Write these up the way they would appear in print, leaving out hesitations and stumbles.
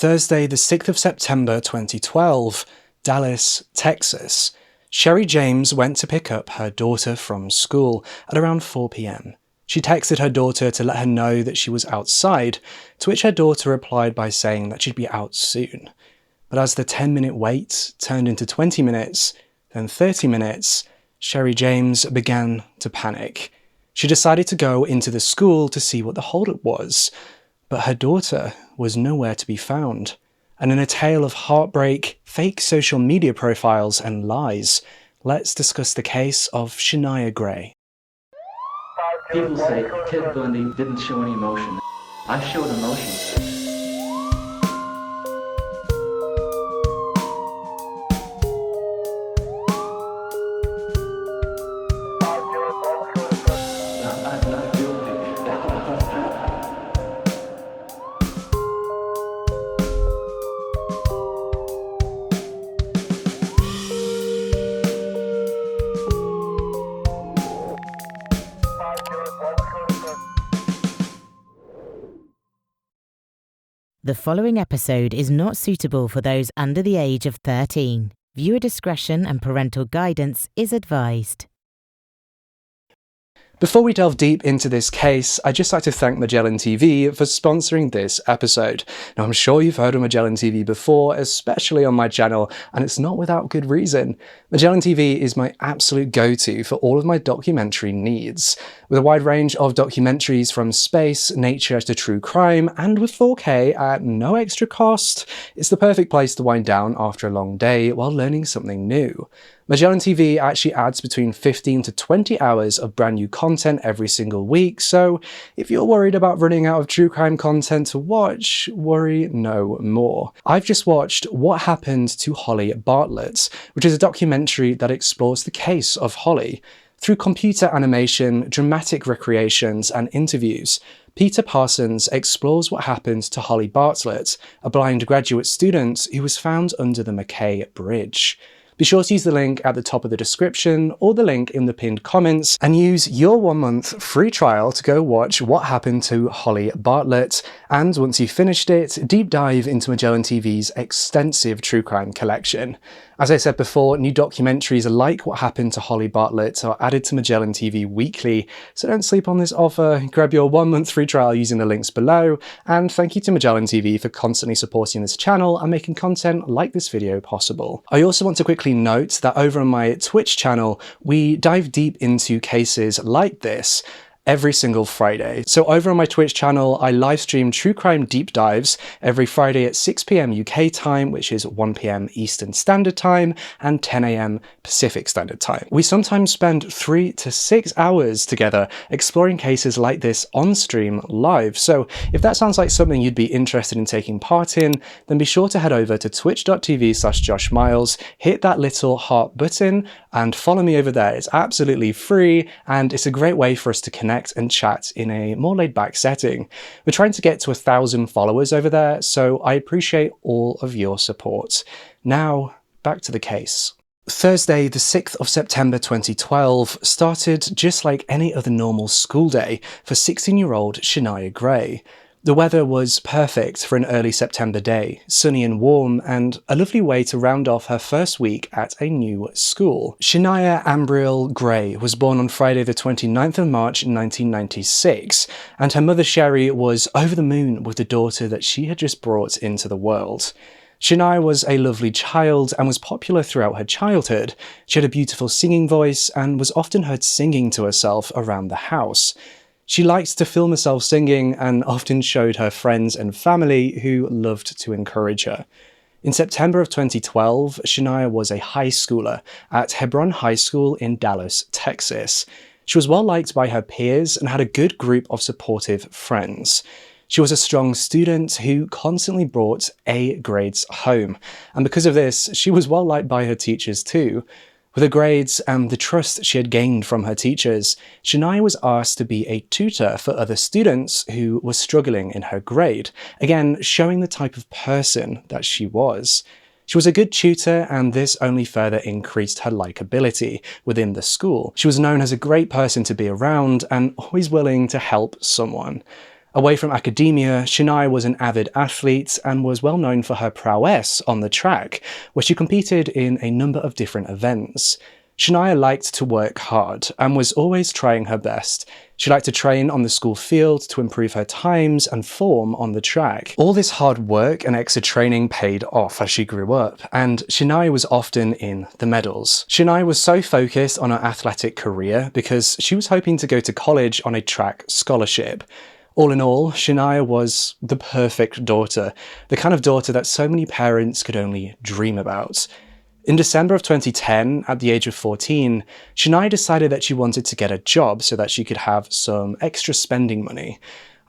Thursday, the 6th of September 2012, Dallas, Texas. Sherry James went to pick up her daughter from school at around 4 p.m. She texted her daughter to let her know that she was outside, to which her daughter replied by saying that she'd be out soon. But as the 10-minute wait turned into 20 minutes, then 30 minutes, Sherry James began to panic. She decided to go into the school to see what the holdup was, but her daughter was nowhere to be found. And in a tale of heartbreak, fake social media profiles and lies, let's discuss the case of Shania Gray. People say Ted Bundy didn't show any emotion. I showed emotion. I'm not guilty. The following episode is not suitable for those under the age of 13. Viewer discretion and parental guidance is advised. Before we delve deep into this case, I'd just like to thank Magellan TV for sponsoring this episode. Now, I'm sure you've heard of Magellan TV before, especially on my channel, and it's not without good reason. Magellan TV is my absolute go-to for all of my documentary needs. With a wide range of documentaries from space, nature to true crime, and with 4K at no extra cost, it's the perfect place to wind down after a long day while learning something new. Magellan TV actually adds between 15 to 20 hours of brand new content every single week, so if you're worried about running out of true crime content to watch, worry no more. I've just watched What Happened to Holly Bartlett, which is a documentary that explores the case of Holly. Through computer animation, dramatic recreations, and interviews, Peter Parsons explores what happened to Holly Bartlett, a blind graduate student who was found under the McKay Bridge. Be sure to use the link at the top of the description or the link in the pinned comments and use your 1-month free trial to go watch What Happened to Holly Bartlett, and once you've finished it, deep dive into Magellan TV's extensive true crime collection. As I said before, new documentaries like What Happened to Holly Bartlett are added to Magellan TV weekly, so don't sleep on this offer. Grab your 1-month free trial using the links below, and thank you to Magellan TV for constantly supporting this channel and making content like this video possible. I also want to quickly note that over on my Twitch channel, we dive deep into cases like this every single Friday. So over on my Twitch channel, I live stream true crime deep dives every Friday at 6 p.m. UK time, which is 1 p.m. Eastern Standard Time and 10 a.m. Pacific Standard Time. We sometimes spend 3 to 6 hours together exploring cases like this on stream live. So if that sounds like something you'd be interested in taking part in, then be sure to head over to twitch.tv/joshmiles, hit that little heart button and follow me over there. It's absolutely free and it's a great way for us to connect and chat in a more laid-back setting. We're trying to get to 1,000 followers over there, so I appreciate all of your support. Now, back to the case. Thursday, the 6th of September 2012 started just like any other normal school day for 16-year-old Shania Gray. The weather was perfect for an early September day, sunny and warm, and a lovely way to round off her first week at a new school. Shania Ambriel Gray was born on Friday the 29th of March 1996, and her mother Sherry was over the moon with the daughter that she had just brought into the world. Shania was a lovely child and was popular throughout her childhood. She had a beautiful singing voice and was often heard singing to herself around the house. She liked to film herself singing and often showed her friends and family who loved to encourage her. In September of 2012, Shania was a high schooler at Hebron High School in Dallas, Texas. She was well liked by her peers and had a good group of supportive friends. She was a strong student who constantly brought A grades home, and because of this, she was well liked by her teachers too. With her grades and the trust she had gained from her teachers, Shania was asked to be a tutor for other students who were struggling in her grade, again showing the type of person that she was. She was a good tutor, and this only further increased her likability within the school. She was known as a great person to be around and always willing to help someone. Away from academia, Shania was an avid athlete and was well known for her prowess on the track, where she competed in a number of different events. Shania liked to work hard and was always trying her best. She liked to train on the school field to improve her times and form on the track. All this hard work and extra training paid off as she grew up, and Shania was often in the medals. Shania was so focused on her athletic career because she was hoping to go to college on a track scholarship. All in all, Shania was the perfect daughter, the kind of daughter that so many parents could only dream about. In December of 2010, at the age of 14, Shania decided that she wanted to get a job so that she could have some extra spending money.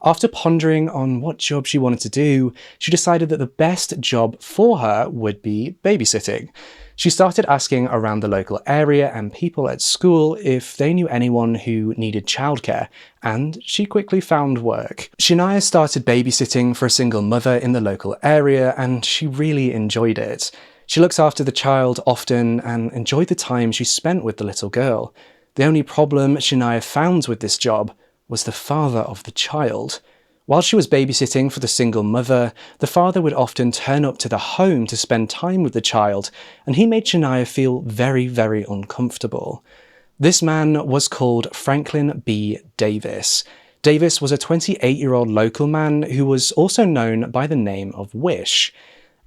After pondering on what job she wanted to do, she decided that the best job for her would be babysitting. She started asking around the local area and people at school if they knew anyone who needed childcare, and she quickly found work. Shania started babysitting for a single mother in the local area, and she really enjoyed it. She looks after the child often and enjoyed the time she spent with the little girl. The only problem Shania found with this job was the father of the child. While she was babysitting for the single mother, the father would often turn up to the home to spend time with the child, and he made Shania feel very, very uncomfortable. This man was called Franklin B. Davis. Davis was a 28-year-old local man who was also known by the name of Wish.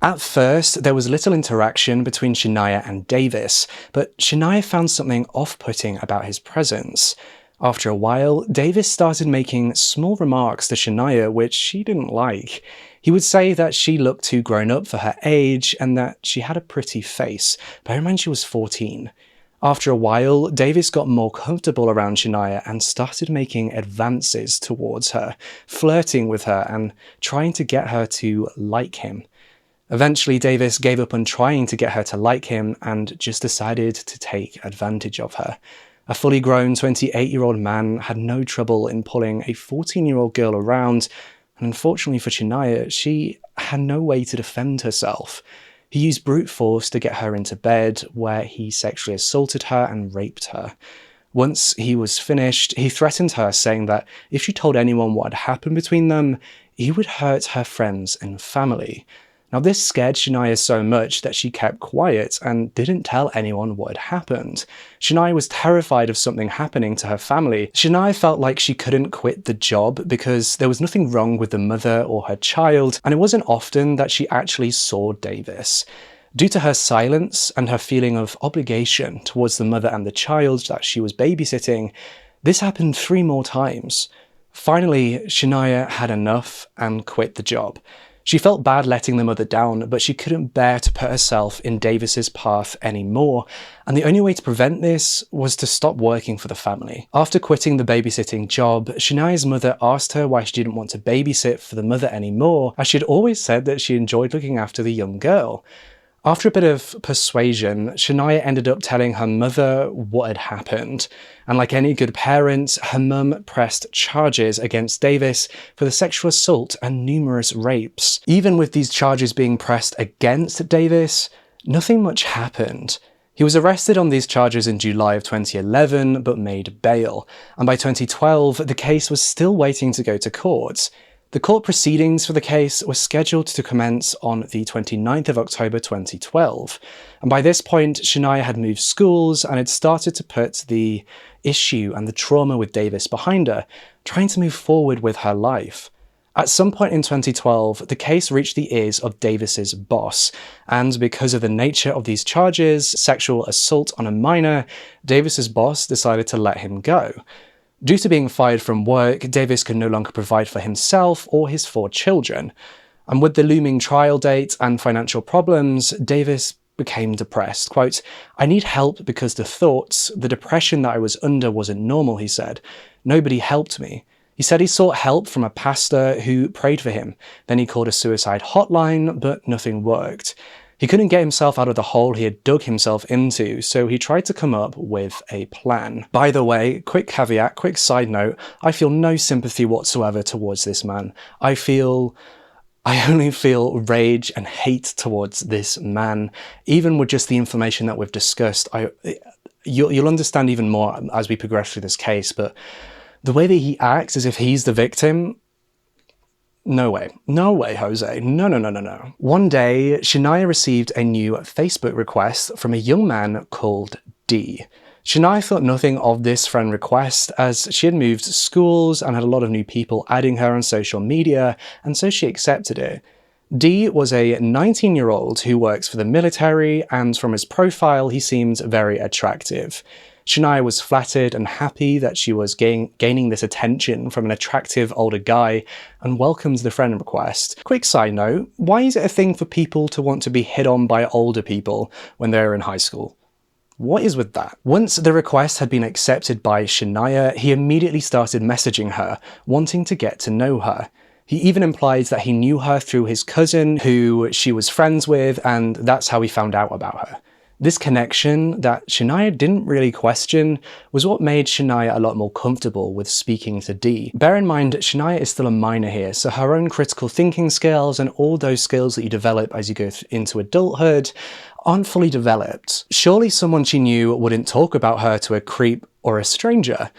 At first, there was little interaction between Shania and Davis, but Shania found something off-putting about his presence. After a while, Davis started making small remarks to Shania which she didn't like. He would say that she looked too grown up for her age and that she had a pretty face. Bear in mind she was 14. After a while, Davis got more comfortable around Shania and started making advances towards her, flirting with her and trying to get her to like him. Eventually, Davis gave up on trying to get her to like him and just decided to take advantage of her. A fully grown 28-year-old man had no trouble in pulling a 14-year-old girl around, and unfortunately for Shania, she had no way to defend herself. He used brute force to get her into bed, where he sexually assaulted her and raped her. Once he was finished, he threatened her, saying that if she told anyone what had happened between them, he would hurt her friends and family. Now, this scared Shania so much that she kept quiet and didn't tell anyone what had happened. Shania was terrified of something happening to her family. Shania felt like she couldn't quit the job because there was nothing wrong with the mother or her child, and it wasn't often that she actually saw Davis. Due to her silence and her feeling of obligation towards the mother and the child that she was babysitting, this happened 3 more times. Finally, Shania had enough and quit the job. She felt bad letting the mother down, but she couldn't bear to put herself in Davis's path anymore, and the only way to prevent this was to stop working for the family. After quitting the babysitting job, Shania's mother asked her why she didn't want to babysit for the mother anymore, as she had always said that she enjoyed looking after the young girl. After a bit of persuasion, Shania ended up telling her mother what had happened. And like any good parent, her mum pressed charges against Davis for the sexual assault and numerous rapes. Even with these charges being pressed against Davis, nothing much happened. He was arrested on these charges in July of 2011, but made bail. And by 2012, the case was still waiting to go to court. The court proceedings for the case were scheduled to commence on the 29th of October 2012, and by this point Shania had moved schools and had started to put the issue and the trauma with Davis behind her, trying to move forward with her life. At some point in 2012, the case reached the ears of Davis's boss, and because of the nature of these charges, sexual assault on a minor, Davis's boss decided to let him go. Due to being fired from work, Davis could no longer provide for himself or his 4 children. And with the looming trial date and financial problems, Davis became depressed. Quote, "I need help because the depression that I was under wasn't normal," he said. "Nobody helped me." He said he sought help from a pastor who prayed for him. Then he called a suicide hotline, but nothing worked. He couldn't get himself out of the hole he had dug himself into, so he tried to come up with a plan. By the way, quick caveat, quick side note, I feel no sympathy whatsoever towards this man. I only feel rage and hate towards this man. Even with just the information that we've discussed, you'll understand even more as we progress through this case, but the way that he acts as if he's the victim, No way. No way, Jose. No, no, no, no, no. One day, Shania received a new Facebook request from a young man called D. Shania thought nothing of this friend request as she had moved schools and had a lot of new people adding her on social media, and so she accepted it. D was a 19-year-old who works for the military, and from his profile, he seemed very attractive. Shania was flattered and happy that she was gaining this attention from an attractive older guy and welcomed the friend request. Quick side note, why is it a thing for people to want to be hit on by older people when they're in high school? What is with that? Once the request had been accepted by Shania, he immediately started messaging her, wanting to get to know her. He even implies that he knew her through his cousin, who she was friends with, and that's how he found out about her. This connection that Shania didn't really question was what made Shania a lot more comfortable with speaking to D. Bear in mind, Shania is still a minor here, so her own critical thinking skills and all those skills that you develop as you go into adulthood aren't fully developed. Surely someone she knew wouldn't talk about her to a creep or a stranger.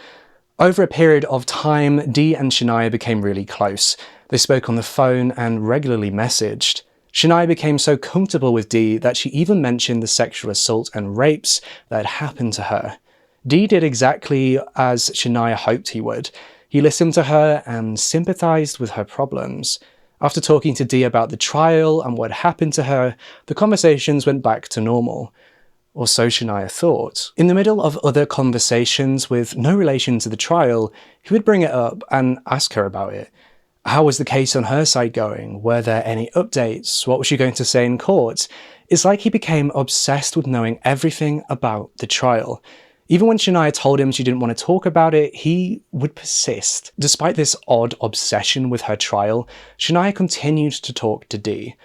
Over a period of time, D and Shania became really close. They spoke on the phone and regularly messaged. Shania became so comfortable with D that she even mentioned the sexual assault and rapes that had happened to her. D did exactly as Shania hoped he would. He listened to her and sympathized with her problems. After talking to D about the trial and what happened to her, the conversations went back to normal. Or so Shania thought. In the middle of other conversations with no relation to the trial, he would bring it up and ask her about it. How was the case on her side going? Were there any updates? What was she going to say in court? It's like he became obsessed with knowing everything about the trial. Even when Shania told him she didn't want to talk about it, he would persist. Despite this odd obsession with her trial, Shania continued to talk to D.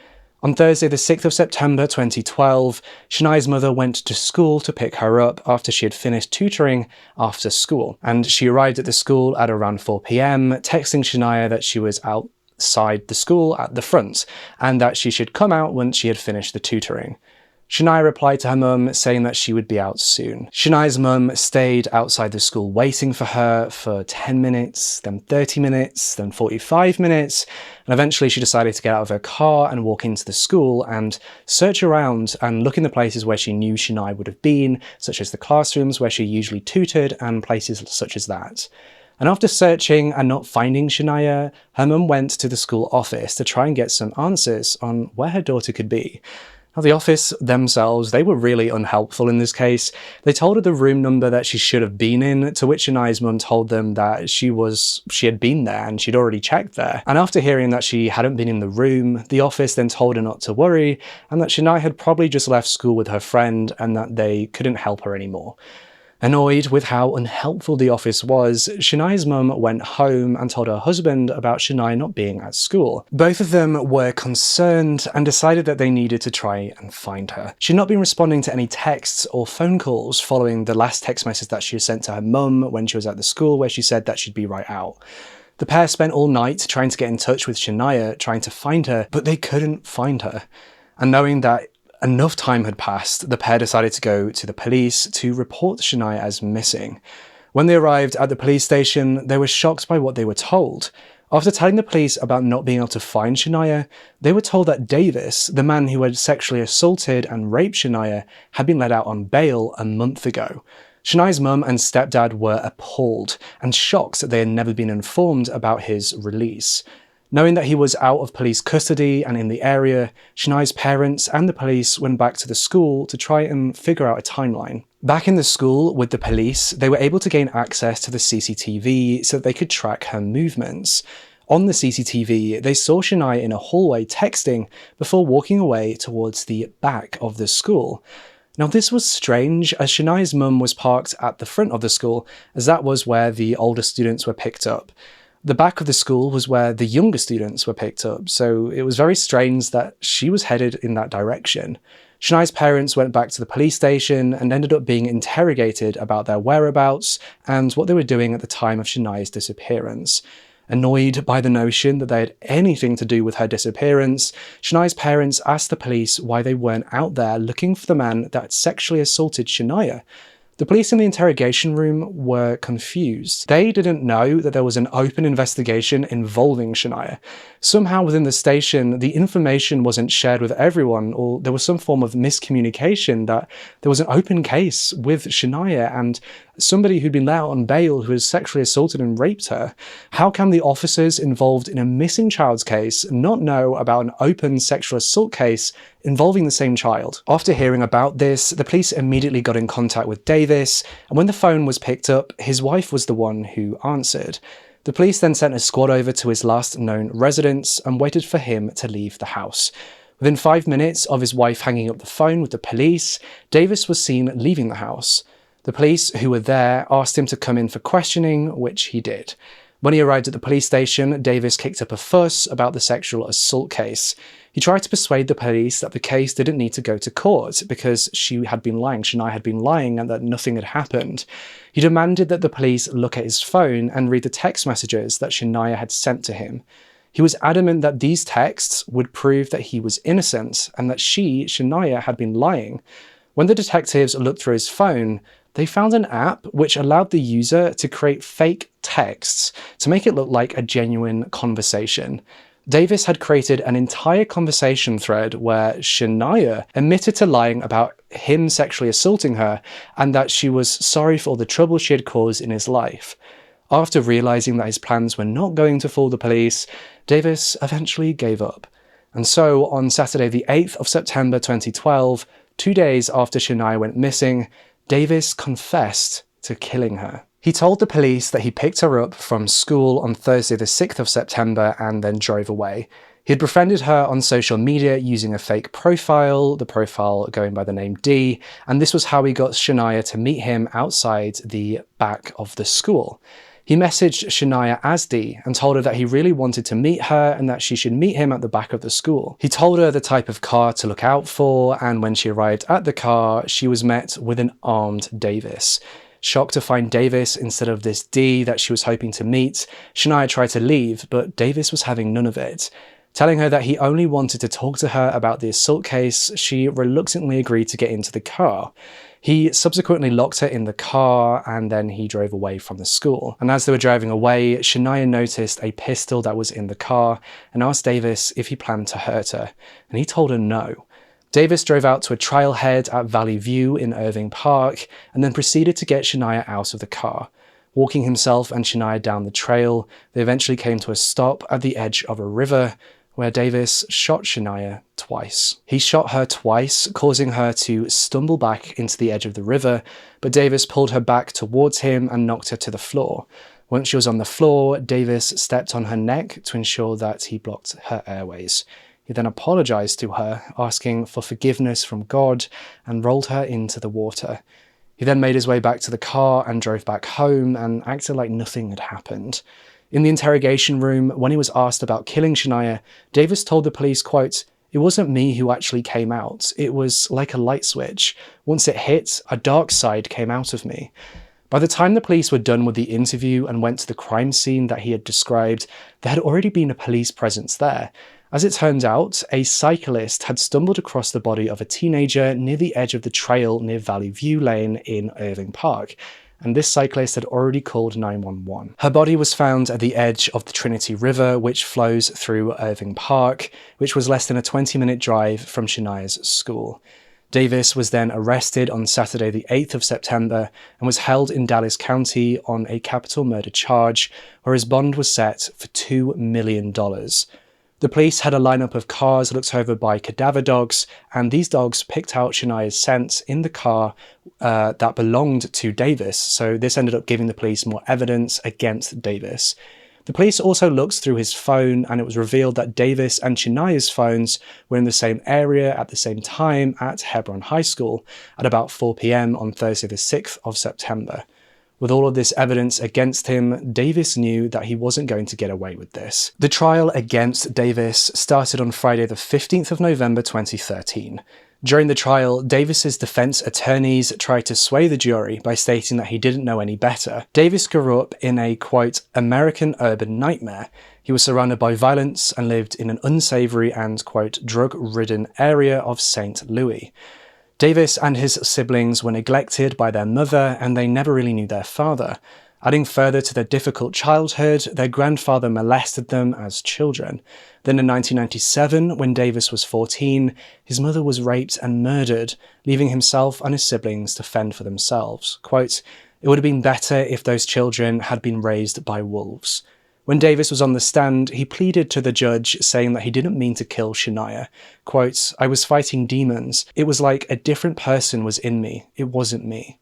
On Thursday, the 6th of September 2012, Shania's mother went to school to pick her up after she had finished tutoring after school, and she arrived at the school at around 4 p.m, texting Shania that she was outside the school at the front, and that she should come out once she had finished the tutoring. Shania replied to her mum saying that she would be out soon. Shania's mum stayed outside the school waiting for her for 10 minutes, then 30 minutes, then 45 minutes, and eventually she decided to get out of her car and walk into the school and search around and look in the places where she knew Shania would have been, such as the classrooms where she usually tutored and places such as that. And after searching and not finding Shania, her mum went to the school office to try and get some answers on where her daughter could be. Now, the office themselves, they were really unhelpful in this case. They told her the room number that she should have been in, to which Shania's mum told them that she had been there and she'd already checked there. And after hearing that she hadn't been in the room, the office then told her not to worry and that Shania had probably just left school with her friend and that they couldn't help her anymore. Annoyed with how unhelpful the office was, Shania's mum went home and told her husband about Shania not being at school. Both of them were concerned and decided that they needed to try and find her. She'd not been responding to any texts or phone calls following the last text message that she sent to her mum when she was at the school, where she said that she'd be right out. The pair spent all night trying to get in touch with Shania, trying to find her, but they couldn't find her. And knowing that enough time had passed, the pair decided to go to the police to report Shania as missing. When they arrived at the police station, they were shocked by what they were told. After telling the police about not being able to find Shania, they were told that Davis, the man who had sexually assaulted and raped Shania, had been let out on bail a month ago. Shania's mum and stepdad were appalled and shocked that they had never been informed about his release. Knowing that he was out of police custody and in the area, Shania's parents and the police went back to the school to try and figure out a timeline. Back in the school with the police, they were able to gain access to the CCTV so that they could track her movements. On the CCTV, they saw Shania in a hallway texting before walking away towards the back of the school. Now, this was strange, as Shania's mum was parked at the front of the school, as that was where the older students were picked up. The back of the school was where the younger students were picked up, so it was very strange that she was headed in that direction. Shania's parents went back to the police station and ended up being interrogated about their whereabouts and what they were doing at the time of Shania's disappearance. Annoyed by the notion that they had anything to do with her disappearance, Shania's parents asked the police why they weren't out there looking for the man that sexually assaulted Shania. The The police in the interrogation room were confused. They didn't know that there was an open investigation involving Shania. Somehow within the station, the information wasn't shared with everyone, or there was some form of miscommunication that there was an open case with Shania and somebody who'd been let out on bail who has sexually assaulted and raped her. How can the officers involved in a missing child's case not know about an open sexual assault case involving the same child? After hearing about this, the police immediately got in contact with Davis, and when the phone was picked up, his wife was the one who answered. The police then sent a squad over to his last known residence and waited for him to leave the house. Within 5 minutes of his wife hanging up the phone with the police, Davis was seen leaving the house. The police who were there asked him to come in for questioning, which he did. When he arrived at the police station, Davis kicked up a fuss about the sexual assault case. He tried to persuade the police that the case didn't need to go to court because Shania had been lying and that nothing had happened. He demanded that the police look at his phone and read the text messages that Shania had sent to him. He was adamant that these texts would prove that he was innocent and that Shania, had been lying. When the detectives looked through his phone, they found an app which allowed the user to create fake texts to make it look like a genuine conversation. Davis had created an entire conversation thread where Shania admitted to lying about him sexually assaulting her and that she was sorry for all the trouble she had caused in his life. After realizing that his plans were not going to fool the police, Davis eventually gave up. And so, on Saturday the 8th of September 2012, 2 days after Shania went missing, Davis confessed to killing her. He told the police that he picked her up from school on Thursday the 6th of September and then drove away. He had befriended her on social media using a fake profile, the profile going by the name D, and this was how he got Shania to meet him outside the back of the school. He messaged Shania as D and told her that he really wanted to meet her and that she should meet him at the back of the school. He told her the type of car to look out for, and when she arrived at the car, she was met with an armed Davis. Shocked to find Davis instead of this D that she was hoping to meet, Shania tried to leave, but Davis was having none of it. Telling her that he only wanted to talk to her about the assault case, she reluctantly agreed to get into the car. He subsequently locked her in the car and then he drove away from the school. And as they were driving away, Shania noticed a pistol that was in the car and asked Davis if he planned to hurt her, and he told her no. Davis drove out to a trailhead at Valley View in Irving Park and then proceeded to get Shania out of the car. Walking himself and Shania down the trail, they eventually came to a stop at the edge of a river, where Davis shot Shania twice. He shot her twice, causing her to stumble back into the edge of the river, but Davis pulled her back towards him and knocked her to the floor. Once she was on the floor, Davis stepped on her neck to ensure that he blocked her airways. He then apologized to her, asking for forgiveness from God, and rolled her into the water. He then made his way back to the car and drove back home and acted like nothing had happened. In the interrogation room, when he was asked about killing Shania, Davis told the police, quote, "It wasn't me who actually came out. It was like a light switch. Once it hit, a dark side came out of me." By the time the police were done with the interview and went to the crime scene that he had described, there had already been a police presence there. As it turned out, a cyclist had stumbled across the body of a teenager near the edge of the trail near Valley View Lane in Irving Park, and this cyclist had already called 911. Her body was found at the edge of the Trinity River, which flows through Irving Park, which was less than a 20-minute drive from Shania's school. Davis was then arrested on Saturday the 8th of September and was held in Dallas County on a capital murder charge, where his bond was set for $2 million. The police had a lineup of cars looked over by cadaver dogs, and these dogs picked out Shania's scent in the car that belonged to Davis, so this ended up giving the police more evidence against Davis. The police also looked through his phone, and it was revealed that Davis and Shania's phones were in the same area at the same time at Hebron High School at about 4 p.m. on Thursday the 6th of September. With all of this evidence against him, Davis knew that he wasn't going to get away with this. The trial against Davis started on Friday the 15th of November 2013. During the trial, Davis's defense attorneys tried to sway the jury by stating that he didn't know any better. Davis grew up in a, quote, American urban nightmare. He was surrounded by violence and lived in an unsavory and, quote, drug-ridden area of St. Louis. Davis and his siblings were neglected by their mother, and they never really knew their father. Adding further to their difficult childhood, their grandfather molested them as children. Then in 1997, when Davis was 14, his mother was raped and murdered, leaving himself and his siblings to fend for themselves. Quote, "It would have been better if those children had been raised by wolves." When Davis was on the stand, he pleaded to the judge, saying that he didn't mean to kill Shania. Quote, "I was fighting demons. It was like a different person was in me. It wasn't me."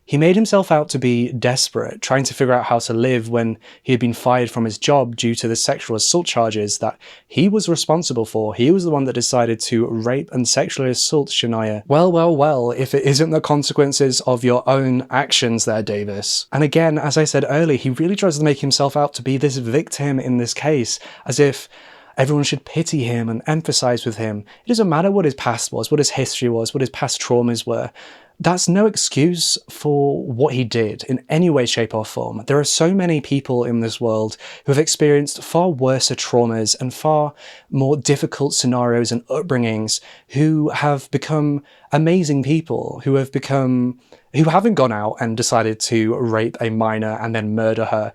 He made himself out to be desperate, trying to figure out how to live when he had been fired from his job due to the sexual assault charges that he was responsible for. He was the one that decided to rape and sexually assault Shania. Well, if it isn't the consequences of your own actions there, Davis. And again, as I said earlier, he really tries to make himself out to be this victim in this case, as if everyone should pity him and empathize with him. It doesn't matter what his past was, what his history was, what his past traumas were. That's no excuse for what he did in any way, shape or form. There are so many people in this world who have experienced far worse traumas and far more difficult scenarios and upbringings who have become amazing people, who haven't gone out and decided to rape a minor and then murder her.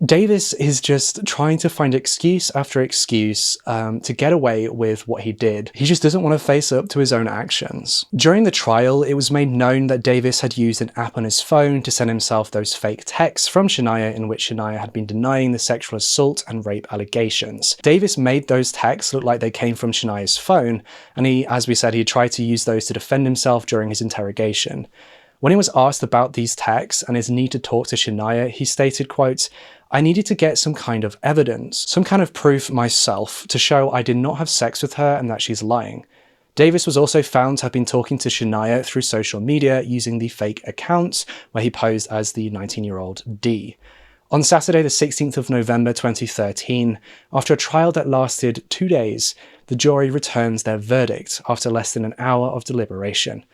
Davis is just trying to find excuse after excuse to get away with what he did. He just doesn't want to face up to his own actions. During the trial, it was made known that Davis had used an app on his phone to send himself those fake texts from Shania in which Shania had been denying the sexual assault and rape allegations. Davis made those texts look like they came from Shania's phone, and he, as we said, he tried to use those to defend himself during his interrogation. When he was asked about these texts and his need to talk to Shania, he stated, quote, "I needed to get some kind of evidence, some kind of proof myself to show I did not have sex with her and that she's lying." Davis was also found to have been talking to Shania through social media using the fake account where he posed as the 19-year-old D. On Saturday, the 16th of November 2013, after a trial that lasted 2 days, the jury returns their verdict after less than an hour of deliberation,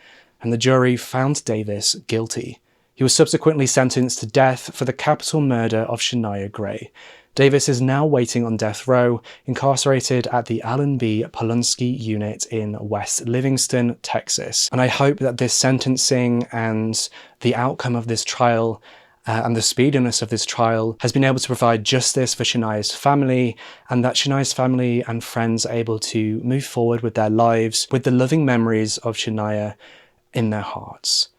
and the jury found Davis guilty. He was subsequently sentenced to death for the capital murder of Shania Gray. Davis is now waiting on death row, incarcerated at the Allen B. Polunsky unit in West Livingston, Texas. And I hope that this sentencing and the outcome of this trial and the speediness of this trial has been able to provide justice for Shania's family, and that Shania's family and friends are able to move forward with their lives with the loving memories of Shania in their hearts.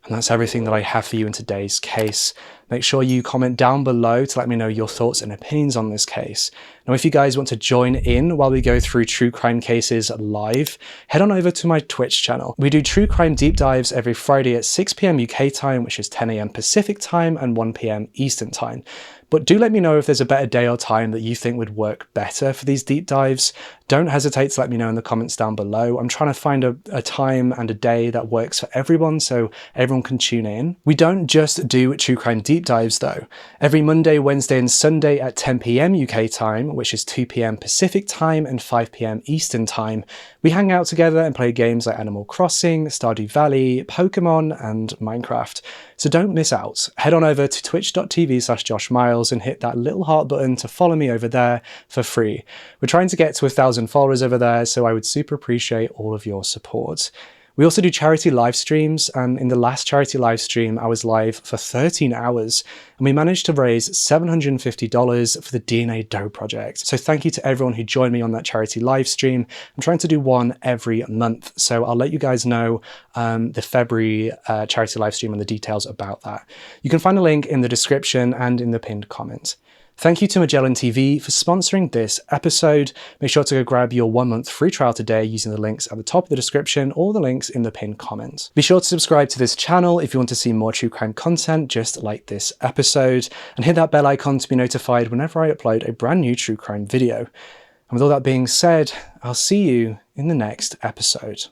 And that's everything that I have for you in today's case. Make sure you comment down below to let me know your thoughts and opinions on this case. Now, if you guys want to join in while we go through true crime cases live, head on over to my Twitch channel. We do true crime deep dives every Friday at 6 p.m. UK time, which is 10 a.m. Pacific time and 1 p.m. Eastern time. But do let me know if there's a better day or time that you think would work better for these deep dives. Don't hesitate to let me know in the comments down below. I'm trying to find a time and a day that works for everyone so everyone can tune in. We don't just do true crime deep dives though. Every Monday, Wednesday and Sunday at 10 p.m. UK time, which is 2 p.m. Pacific time and 5 p.m. Eastern time, we hang out together and play games like Animal Crossing, Stardew Valley, Pokemon and Minecraft. So don't miss out. Head on over to twitch.tv/JoshMiles and hit that little heart button to follow me over there for free. We're trying to get to 1,000 followers over there, so I would super appreciate all of your support. We also do charity live streams, and in the last charity live stream, I was live for 13 hours, and we managed to raise $750 for the DNA Dough project. So thank you to everyone who joined me on that charity live stream. I'm trying to do one every month, so I'll let you guys know the February charity live stream and the details about that. You can find a link in the description and in the pinned comment. Thank you to Magellan TV for sponsoring this episode. Make sure to go grab your 1 month free trial today using the links at the top of the description or the links in the pinned comment. Be sure to subscribe to this channel if you want to see more true crime content just like this episode, and hit that bell icon to be notified whenever I upload a brand new true crime video. And with all that being said, I'll see you in the next episode.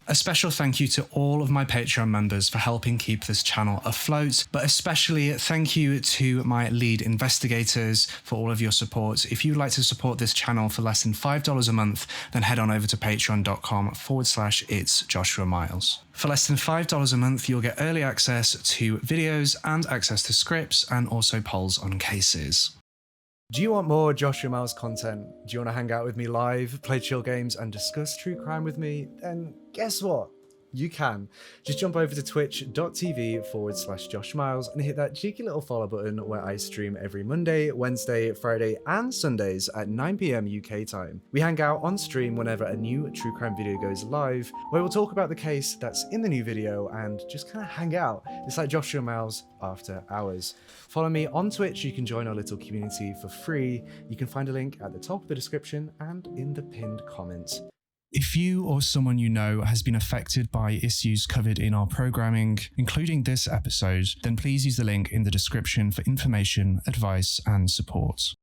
A special thank you to all of my Patreon members for helping keep this channel afloat, but especially thank you to my lead investigators for all of your support. If you'd like to support this channel for less than $5 a month, then head on over to patreon.com/itsjoshuamiles. For less than $5 a month, you'll get early access to videos and access to scripts and also polls on cases. Do you want more Joshua Miles content? Do you want to hang out with me live, play chill games, and discuss true crime with me? Then guess what? You can. Just jump over to twitch.tv/Josh Miles and hit that cheeky little follow button where I stream every Monday, Wednesday, Friday, and Sundays at 9 PM UK time. We hang out on stream whenever a new true crime video goes live, where we'll talk about the case that's in the new video and just kind of hang out. It's like Joshua Miles after hours. Follow me on Twitch. You can join our little community for free. You can find a link at the top of the description and in the pinned comments. If you or someone you know has been affected by issues covered in our programming, including this episode, then please use the link in the description for information, advice, and support.